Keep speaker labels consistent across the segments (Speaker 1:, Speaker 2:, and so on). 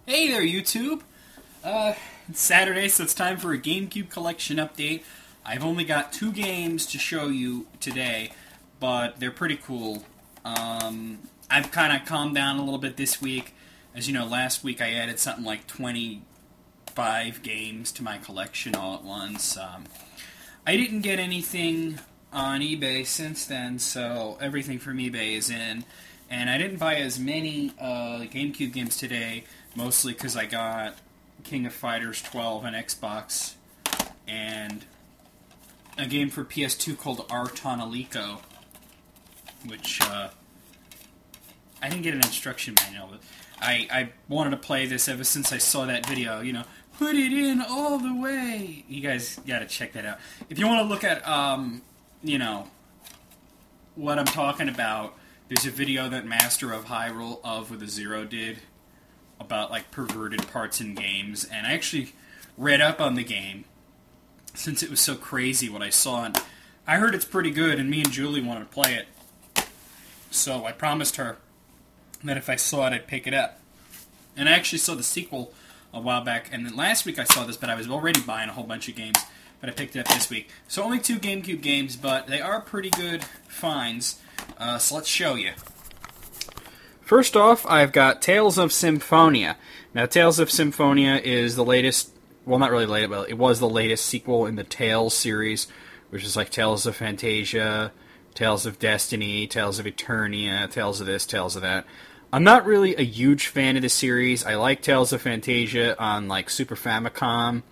Speaker 1: Hey there, YouTube! It's Saturday, so it's time for a GameCube collection update. I've only got 2 games to show you today, but they're pretty cool. I've kind of calmed down a little bit this week. As you know, last week I added something like 25 games to my collection all at once. I didn't get anything on eBay since then, so everything from eBay is in. And I didn't buy as many GameCube games today, mostly because I got King of Fighters 12 on Xbox, and a game for PS2 called Artonalico, which I didn't get an instruction manual, but I wanted to play this ever since I saw that video, put it in all the way. You guys gotta check that out. If you want to look at, what I'm talking about, there's a video that Master of Hyrule of with a Zero did about like perverted parts in games, and I actually read up on the game since it was so crazy what I saw, and I heard it's pretty good, and me and Julie wanted to play it. So I promised her that if I saw it, I'd pick it up. And I actually saw the sequel a while back, and then last week I saw this, but I was already buying a whole bunch of games, but I picked it up this week. So only 2 GameCube games, but they are pretty good finds. So let's show you. First off, I've got Tales of Symphonia. Now, Tales of Symphonia is the latest, well, not really latest, but it was the latest sequel in the Tales series, which is like Tales of Fantasia, Tales of Destiny, Tales of Eternia, Tales of this, Tales of that. I'm not really a huge fan of the series. I like Tales of Fantasia on like Super Famicom.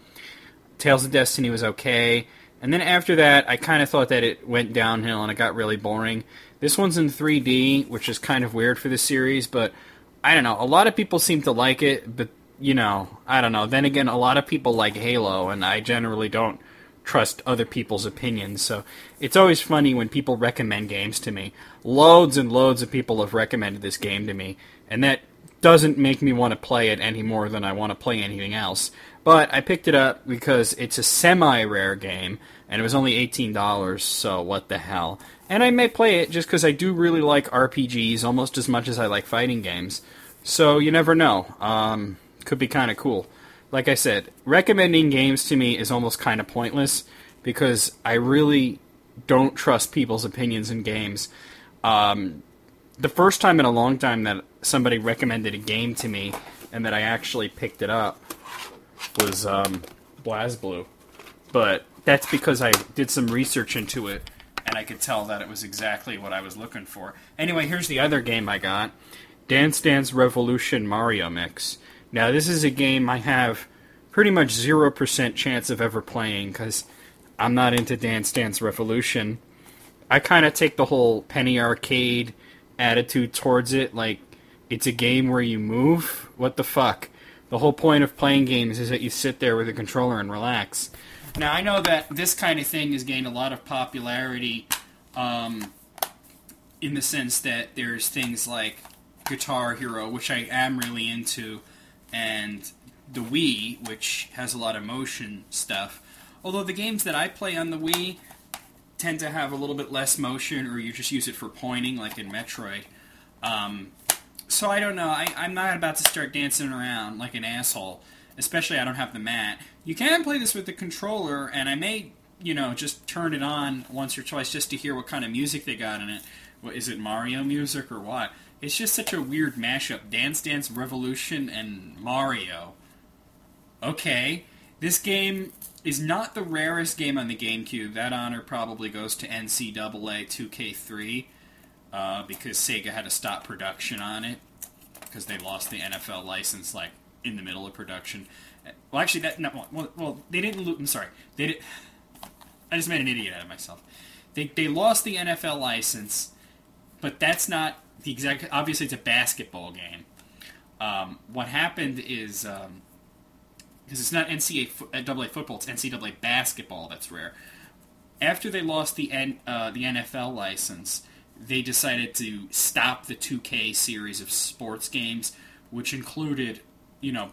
Speaker 1: Tales of Destiny was okay. And then after that, I kind of thought that it went downhill and it got really boring. This one's in 3D, which is kind of weird for the series, but I don't know. A lot of people seem to like it, but, I don't know. Then again, a lot of people like Halo, and I generally don't trust other people's opinions, so it's always funny when people recommend games to me. Loads and loads of people have recommended this game to me, and that doesn't make me want to play it any more than I want to play anything else. But I picked it up because it's a semi-rare game, and it was only $18, so what the hell. And I may play it just because I do really like RPGs almost as much as I like fighting games. So you never know. Could be kind of cool. Like I said, recommending games to me is almost kind of pointless because I really don't trust people's opinions in games. The first time in a long time that somebody recommended a game to me and that I actually picked it up was BlazBlue. But that's because I did some research into it, and I could tell that it was exactly what I was looking for. Anyway, here's the other game I got. Dance Dance Revolution Mario Mix. Now, this is a game I have pretty much 0% chance of ever playing, because I'm not into Dance Dance Revolution. I kind of take the whole penny arcade attitude towards it, like, it's a game where you move? What the fuck? The whole point of playing games is that you sit there with a controller and relax. Now, I know that this kind of thing has gained a lot of popularity in the sense that there's things like Guitar Hero, which I am really into, and the Wii, which has a lot of motion stuff. Although the games that I play on the Wii tend to have a little bit less motion, or you just use it for pointing, like in Metroid. So I don't know. I'm not about to start dancing around like an asshole. Especially I don't have the mat. You can play this with the controller, and I may, just turn it on once or twice just to hear what kind of music they got in it. What, is it Mario music or what? It's just such a weird mashup. Dance Dance Revolution and Mario. Okay. This game is not the rarest game on the GameCube. That honor probably goes to NCAA 2K3 because Sega had to stop production on it because they lost the NFL license, like, in the middle of production. Well, actually, they didn't lose. I'm sorry. I just made an idiot out of myself. They lost the NFL license, but that's not the exact. Obviously, it's a basketball game. What happened is because it's not NCAA football, it's NCAA basketball. That's rare. After they lost the NFL license, they decided to stop the 2K series of sports games, which included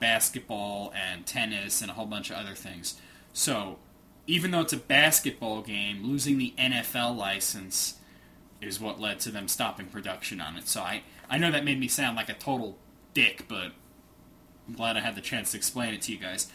Speaker 1: basketball and tennis and a whole bunch of other things. So, even though it's a basketball game, losing the NFL license is what led to them stopping production on it. So I know that made me sound like a total dick, but I'm glad I had the chance to explain it to you guys.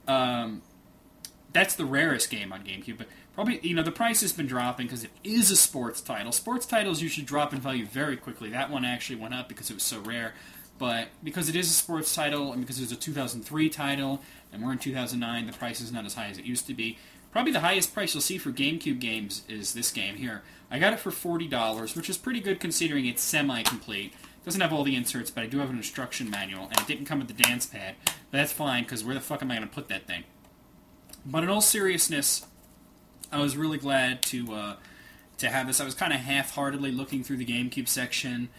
Speaker 1: That's the rarest game on GameCube, but probably, the price has been dropping because it is a sports title. Sports titles usually drop in value very quickly. That one actually went up because it was so rare, but because it is a sports title, and because it was a 2003 title, and we're in 2009, the price is not as high as it used to be. Probably the highest price you'll see for GameCube games is this game here. I got it for $40, which is pretty good considering it's semi-complete. It doesn't have all the inserts, but I do have an instruction manual, and it didn't come with the dance pad. But that's fine, because where the fuck am I going to put that thing? But in all seriousness, I was really glad to have this. I was kind of half-heartedly looking through the GameCube section,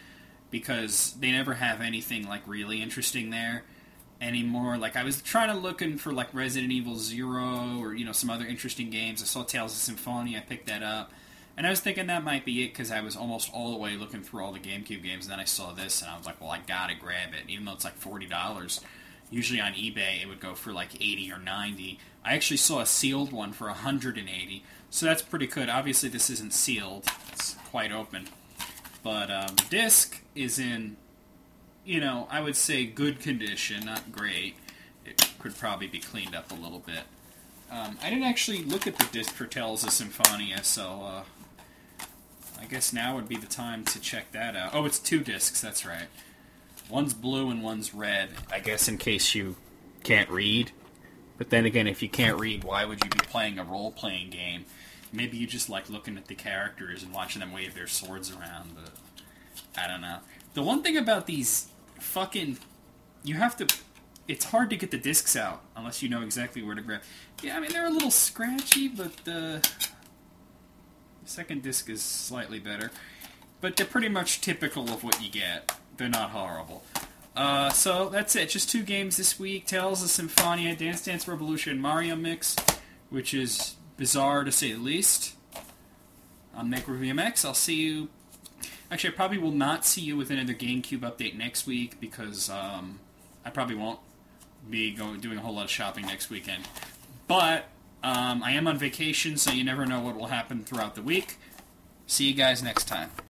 Speaker 1: because they never have anything like really interesting there anymore. Like, I was trying to looking for like Resident Evil 0 or some other interesting games. I saw Tales of Symphonia, I picked that up, and I was thinking that might be it because I was almost all the way looking through all the GameCube games, and then I saw this and I was like, well, I gotta grab it, even though it's like $40. Usually on eBay it would go for like $80 or $90. I actually saw a sealed one for $180, so that's pretty good. Obviously this isn't sealed, it's quite open, but the disc is in, I would say good condition, not great. It could probably be cleaned up a little bit. I didn't actually look at the disc for Tales of Symphonia, so I guess now would be the time to check that out. Oh, it's 2 discs, that's right. One's blue and one's red, I guess in case you can't read. But then again, if you can't read, why would you be playing a role-playing game? Maybe you just like looking at the characters and watching them wave their swords around, but I don't know. The one thing about these fucking... it's hard to get the discs out unless you know exactly where to grab. Yeah, I mean, they're a little scratchy, but the second disc is slightly better. But they're pretty much typical of what you get. They're not horrible. So that's it. Just 2 games this week. Tales of Symphonia, Dance Dance Revolution, Mario Mix, which is bizarre to say the least. I'm NecroVMX. I'll see you... Actually, I probably will not see you with another GameCube update next week because I probably won't be doing a whole lot of shopping next weekend. But I am on vacation, so you never know what will happen throughout the week. See you guys next time.